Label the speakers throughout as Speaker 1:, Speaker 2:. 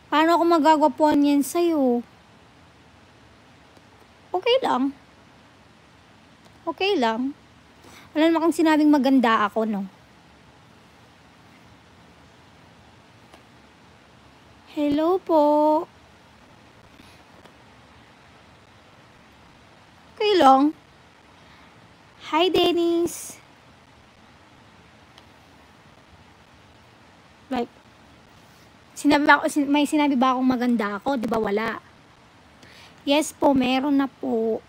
Speaker 1: Paano ako magagwapuan yan sa'yo? Okay lang. Okay lang. Wala naman kang sinabing maganda ako, no? Hello po. Okay lang. Hi, Dennis. Like, may sinabi ba akong maganda ako? Di ba wala? Yes po, meron na po.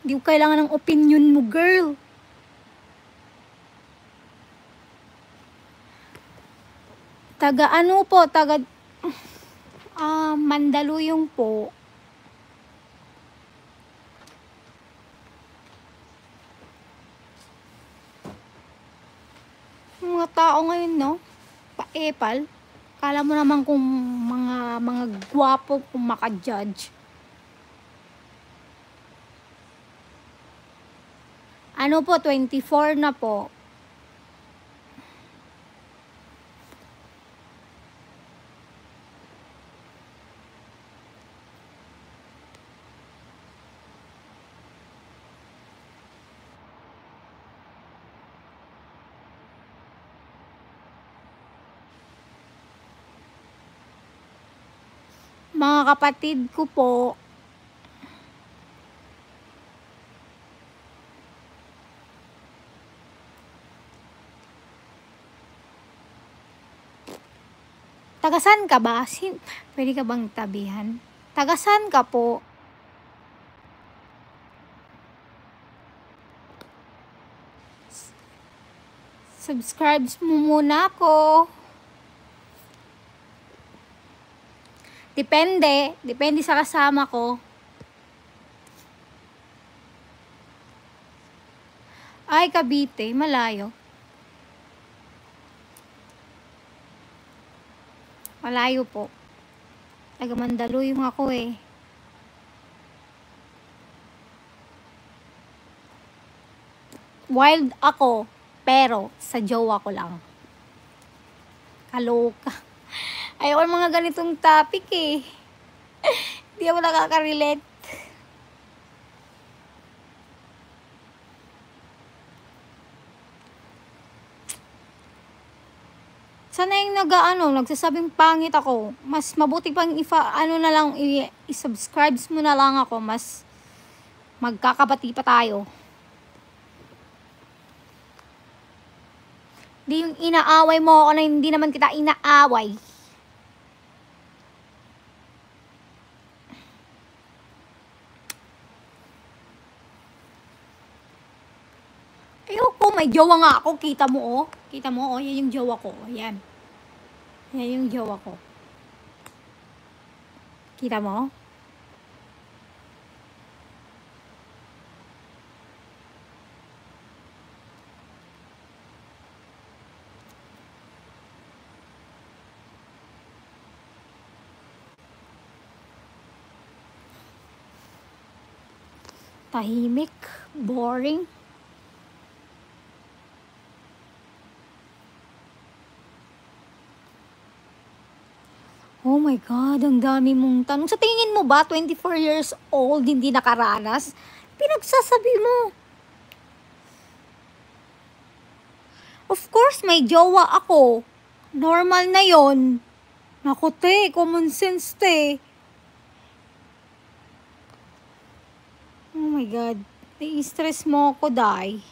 Speaker 1: Hindi ko kailangan ng opinion mo, girl. Taga ano po? Taga Mandaluyong po. Mga tao ngayon, no? Pa-epal. Kala mo naman kung mga gwapo kung maka-judge. Ano po, 24 na po. Mga kapatid ko po, tagasan ka ba? Pwede ka bang tabihan? Tagasan ka po? Subscribe mo muna ako. Depende sa kasama ko. Ay, Cavite, malayo. Malayo po. Taga Mandaluyong ako eh. Wild ako, pero sa jowa ko lang. Kaloka. Ayaw mga ganitong topic eh. Hindi ako nakaka-relate. Sana yung nagsasabing pangit ako. Mas mabuti pang i-subscribe mo na lang ako. Mas magkakabati pa tayo. Di yung inaaway mo ako na hindi naman kita inaaway. Ayoko, may jowa nga ako. Kita mo oh. Kita mo oh, yan yung jowa ko. Ayan. Yan yung jowa ko. Kita mo? Tahimik, boring. Oh my God, ang dami mong tanong. Sa tingin mo ba, 24 years old, hindi nakaranas? Pinagsasabi mo. Of course, may jowa ako. Normal na yon. Naku te, common sense te. Oh my God, i-stress mo ako, Day.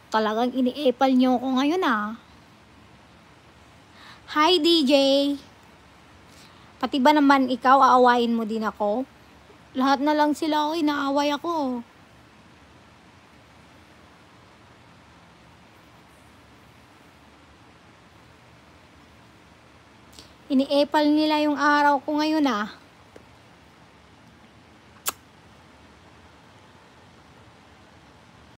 Speaker 1: Talagang ini-epal nyo ako ngayon ah. Hi DJ. Pati ba naman ikaw aawayin mo din ako? Lahat na lang sila ako, inaaway ako. Ini-epal nila yung araw ko ngayon ah.